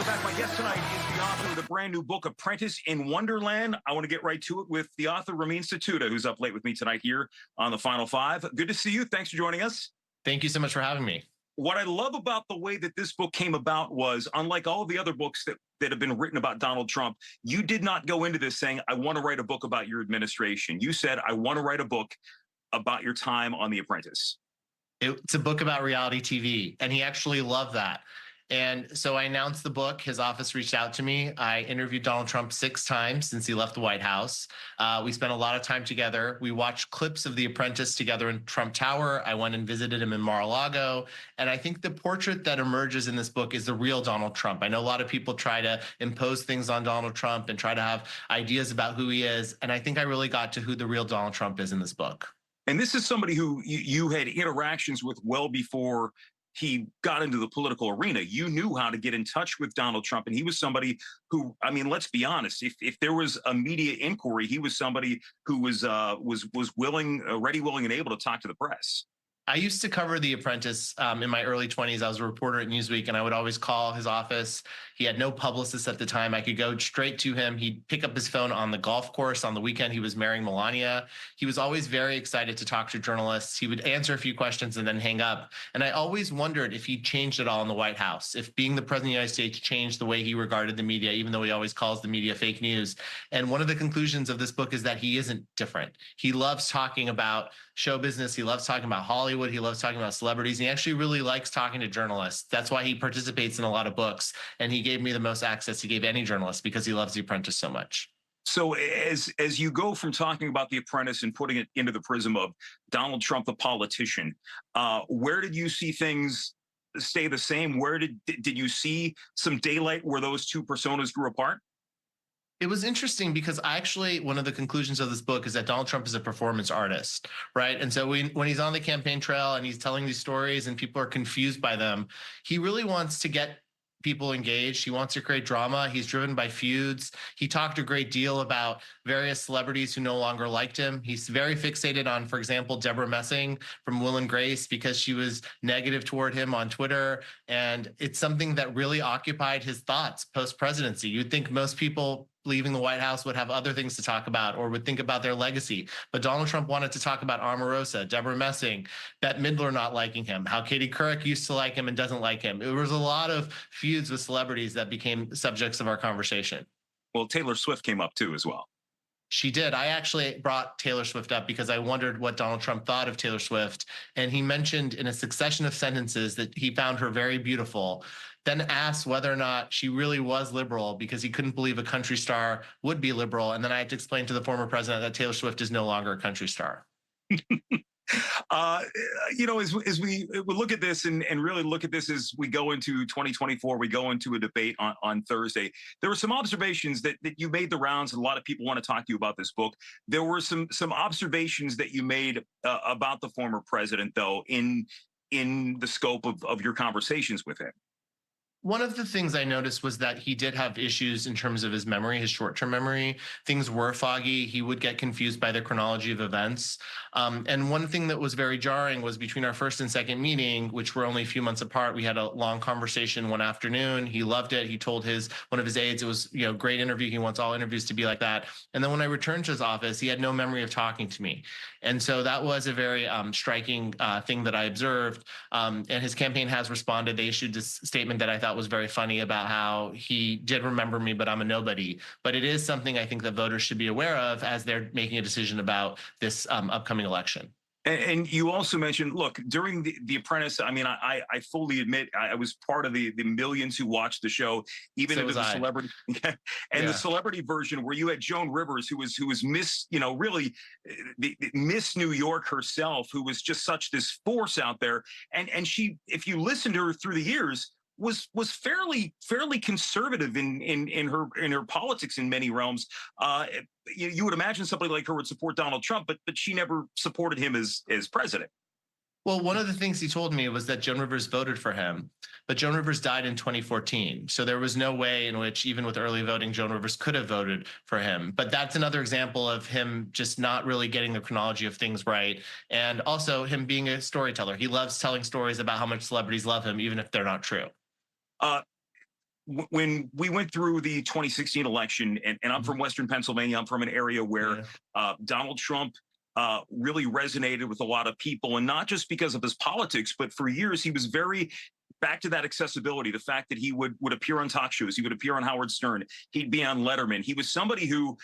back. My guest tonight is the author of the brand new book, Apprentice in Wonderland. I want to get right to it with the author, Ramin Setoodeh, who's up late with me tonight here on the Final Five. Good to see you. Thanks for joining us. Thank you so much for having me. What I love about the way that this book came about was, unlike all of the other books that have been written about Donald Trump, you did not go into this saying, I want to write a book about your administration. You said, I want to write a book about your time on The Apprentice. It's a book about reality TV, and he actually loved that. And so I announced the book. His office reached out to me. I interviewed Donald Trump 6 times since he left the White House. We spent a lot of time together. We watched clips of The Apprentice together in Trump Tower. I went and visited him in Mar-a-Lago. And I think the portrait that emerges in this book is the real Donald Trump. I know a lot of people try to impose things on Donald Trump and try to have ideas about who he is. And I think I really got to who the real Donald Trump is in this book. And this is somebody who you had interactions with well before he got into the political arena. You knew how to get in touch with Donald Trump, and he was somebody who, I mean, let's be honest, if there was a media inquiry, he was somebody who was willing, ready, willing, and able to talk to the press. I used to cover The Apprentice in my early 20s. I was a reporter at Newsweek, and I would always call his office. He had no publicist at the time. I could go straight to him. He'd pick up his phone on the golf course. On the weekend, he was marrying Melania. He was always very excited to talk to journalists. He would answer a few questions and then hang up. And I always wondered if he changed at all in the White House, if being the president of the United States changed the way he regarded the media, even though he always calls the media fake news. And one of the conclusions of this book is that he isn't different. He loves talking about show business. He loves talking about Hollywood. He loves talking about celebrities. And he actually really likes talking to journalists. That's why he participates in a lot of books. And he gave me the most access he gave any journalist because he loves The Apprentice so much. So as you go from talking about The Apprentice and putting it into the prism of Donald Trump, the politician, where did you see things stay the same? Where did you see some daylight where those two personas grew apart? It was interesting because one of the conclusions of this book is that Donald Trump is a performance artist, right? And so when he's on the campaign trail and he's telling these stories and people are confused by them, he really wants to get people engaged. He wants to create drama. He's driven by feuds. He talked a great deal about various celebrities who no longer liked him. He's very fixated on, for example, Deborah Messing from Will and Grace because she was negative toward him on Twitter. And it's something that really occupied his thoughts post-presidency. You'd think most people leaving the White House would have other things to talk about or would think about their legacy. But Donald Trump wanted to talk about Omarosa, Deborah Messing, Bette Midler not liking him, how Katie Couric used to like him and doesn't like him. There was a lot of feuds with celebrities that became subjects of our conversation. Well, Taylor Swift came up too as well. She did. I actually brought Taylor Swift up because I wondered what Donald Trump thought of Taylor Swift. And he mentioned in a succession of sentences that he found her very beautiful, then asked whether or not she really was liberal because he couldn't believe a country star would be liberal. And then I had to explain to the former president that Taylor Swift is no longer a country star. As we look at this and really look at this as we go into 2024, we go into a debate on Thursday. There were some observations that you made the rounds, and a lot of people want to talk to you about this book. There were some observations that you made about the former president, though, in the scope of your conversations with him. One of the things I noticed was that he did have issues in terms of his memory, his short-term memory. Things were foggy. He would get confused by the chronology of events. And one thing that was very jarring was between our first and second meeting, which were only a few months apart, we had a long conversation one afternoon. He loved it. He told one of his aides, it was great interview. He wants all interviews to be like that. And then when I returned to his office, he had no memory of talking to me. And so that was a very striking thing that I observed. And his campaign has responded. They issued this statement that I thought was very funny about how he did remember me, but I'm a nobody. But it is something I think that voters should be aware of as they're making a decision about this upcoming election. And you also mentioned, look, during the Apprentice, I mean, I fully admit I was part of the millions who watched the show, even into the celebrity and the celebrity version where you had Joan Rivers, who was Miss, really the Miss New York herself, who was just such this force out there. And she, if you listen to her through the years, was fairly conservative in her politics in many realms. You would imagine somebody like her would support Donald Trump, but she never supported him as president. Well, one of the things he told me was that Joan Rivers voted for him, but Joan Rivers died in 2014. So there was no way in which, even with early voting, Joan Rivers could have voted for him. But that's another example of him just not really getting the chronology of things right. And also him being a storyteller. He loves telling stories about how much celebrities love him, even if they're not true. when we went through the 2016 election, and I'm from Western Pennsylvania, I'm from an area where Donald Trump really resonated with a lot of people, and not just because of his politics, but for years he was very back to that accessibility, the fact that he would appear on talk shows, he would appear on Howard Stern, he'd be on Letterman. He was somebody who,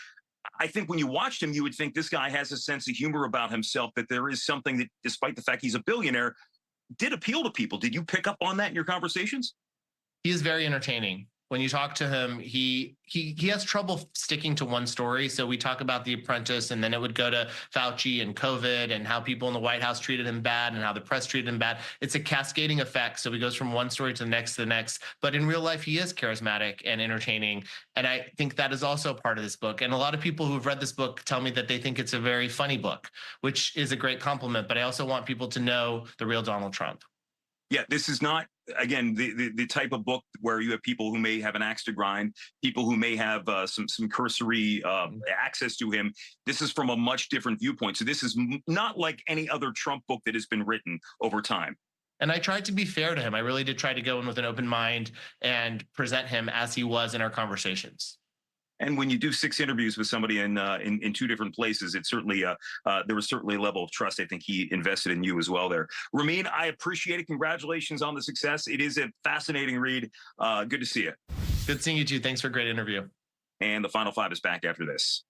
I think when you watched him, you would think this guy has a sense of humor about himself, that there is something that, despite the fact he's a billionaire, did appeal to people. Did you pick up on that in your conversations? He is very entertaining. When you talk to him, he has trouble sticking to one story. So we talk about The Apprentice, and then it would go to Fauci and COVID and how people in the White House treated him bad and how the press treated him bad. It's a cascading effect. So he goes from one story to the next to the next. But in real life, he is charismatic and entertaining. And I think that is also part of this book. And a lot of people who've read this book tell me that they think it's a very funny book, which is a great compliment. But I also want people to know the real Donald Trump. Yeah, this is not, again, the type of book where you have people who may have an axe to grind, people who may have some cursory access to him. This is from a much different viewpoint. So this is not like any other Trump book that has been written over time. And I tried to be fair to him. I really did try to go in with an open mind and present him as he was in our conversations. And when you do 6 interviews with somebody in 2 different places, it certainly there was certainly a level of trust. I think he invested in you as well there. Ramin, I appreciate it. Congratulations on the success. It is a fascinating read. Good to see you. Good seeing you too. Thanks for a great interview. And the Final Five is back after this.